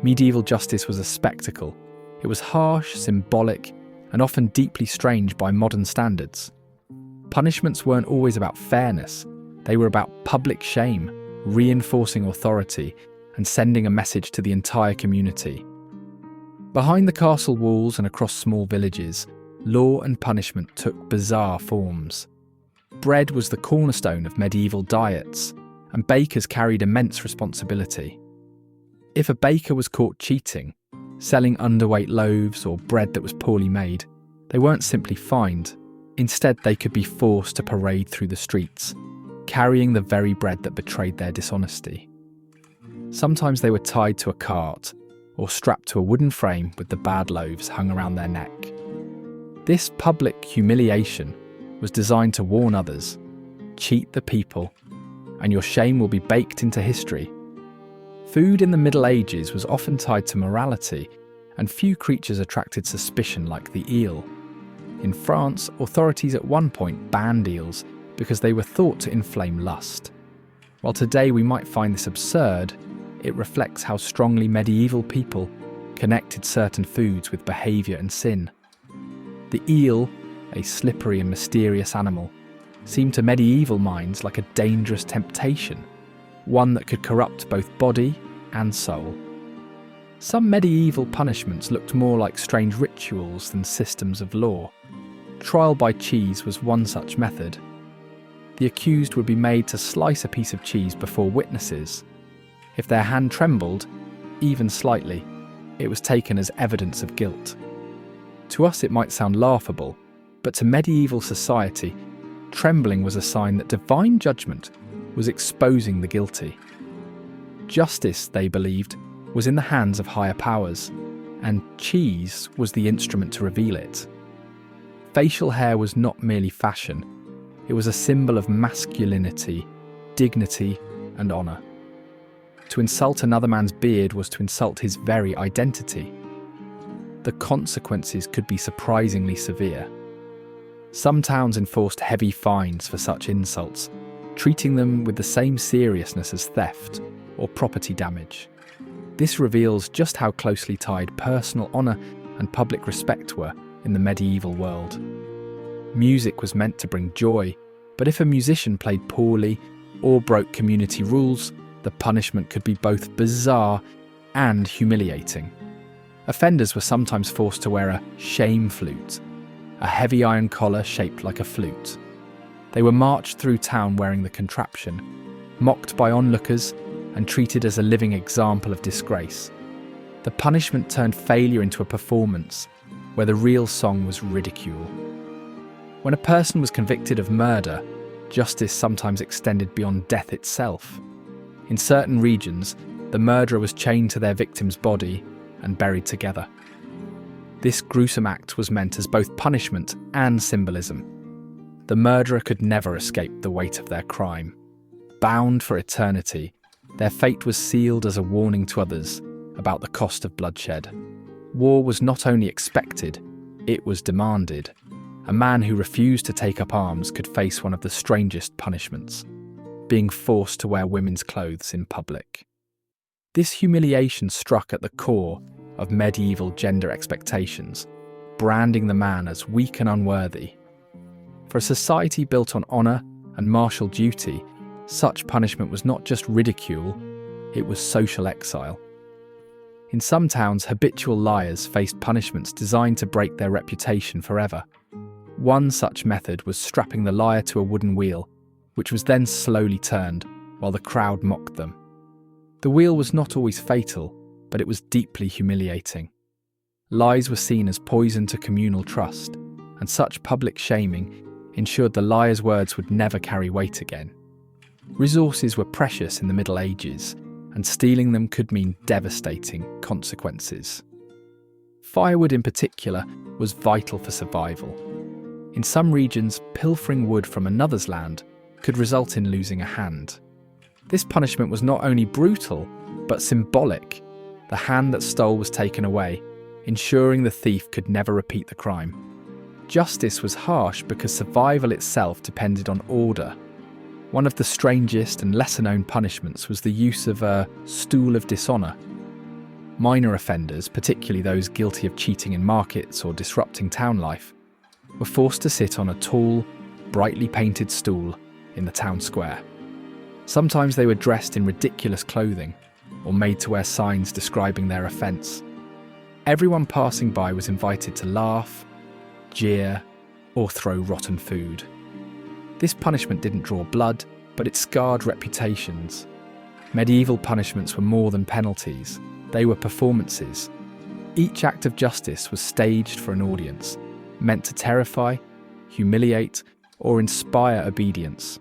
medieval justice was a spectacle. It was harsh, symbolic, and often deeply strange by modern standards. Punishments weren't always about fairness. They were about public shame, reinforcing authority, and sending a message to the entire community. Behind the castle walls and across small villages, law and punishment took bizarre forms. Bread was the cornerstone of medieval diets, and bakers carried immense responsibility. If a baker was caught cheating, selling underweight loaves or bread that was poorly made, they weren't simply fined. Instead, they could be forced to parade through the streets, carrying the very bread that betrayed their dishonesty. Sometimes they were tied to a cart or strapped to a wooden frame with the bad loaves hung around their neck. This public humiliation was designed to warn others: cheat the people, and your shame will be baked into history. Food in the Middle Ages was often tied to morality, and few creatures attracted suspicion like the eel. In France, authorities at one point banned eels because they were thought to inflame lust. While today we might find this absurd, it reflects how strongly medieval people connected certain foods with behaviour and sin. The eel, a slippery and mysterious animal, seemed to medieval minds like a dangerous temptation, one that could corrupt both body and soul. Some medieval punishments looked more like strange rituals than systems of law. Trial by cheese was one such method. The accused would be made to slice a piece of cheese before witnesses. If their hand trembled, even slightly, it was taken as evidence of guilt. To us it might sound laughable, but to medieval society, trembling was a sign that divine judgment was exposing the guilty. Justice, they believed, was in the hands of higher powers, and cheese was the instrument to reveal it. Facial hair was not merely fashion, it was a symbol of masculinity, dignity, and honour. To insult another man's beard was to insult his very identity. The consequences could be surprisingly severe. Some towns enforced heavy fines for such insults, treating them with the same seriousness as theft or property damage. This reveals just how closely tied personal honour and public respect were in the medieval world. Music was meant to bring joy, but if a musician played poorly or broke community rules, the punishment could be both bizarre and humiliating. Offenders were sometimes forced to wear a shame flute, a heavy iron collar shaped like a flute. They were marched through town wearing the contraption, mocked by onlookers and treated as a living example of disgrace. The punishment turned failure into a performance, where the real song was ridicule. When a person was convicted of murder, justice sometimes extended beyond death itself. In certain regions, the murderer was chained to their victim's body and buried together. This gruesome act was meant as both punishment and symbolism. The murderer could never escape the weight of their crime. Bound for eternity, their fate was sealed as a warning to others about the cost of bloodshed. War was not only expected, it was demanded. A man who refused to take up arms could face one of the strangest punishments: being forced to wear women's clothes in public. This humiliation struck at the core of medieval gender expectations, branding the man as weak and unworthy. For a society built on honour and martial duty, such punishment was not just ridicule, it was social exile. In some towns, habitual liars faced punishments designed to break their reputation forever. One such method was strapping the liar to a wooden wheel, which was then slowly turned while the crowd mocked them. The wheel was not always fatal, but it was deeply humiliating. Lies were seen as poison to communal trust, and such public shaming ensured the liar's words would never carry weight again. Resources were precious in the Middle Ages, and stealing them could mean devastating consequences. Firewood in particular was vital for survival. In some regions, pilfering wood from another's land could result in losing a hand. This punishment was not only brutal, but symbolic. The hand that stole was taken away, ensuring the thief could never repeat the crime. Justice was harsh because survival itself depended on order. One of the strangest and lesser-known punishments was the use of a stool of dishonour. Minor offenders, particularly those guilty of cheating in markets or disrupting town life, were forced to sit on a tall, brightly painted stool in the town square. Sometimes they were dressed in ridiculous clothing or made to wear signs describing their offence. Everyone passing by was invited to laugh, jeer, or throw rotten food. This punishment didn't draw blood, but it scarred reputations. Medieval punishments were more than penalties. They were performances. Each act of justice was staged for an audience, meant to terrify, humiliate, or inspire obedience.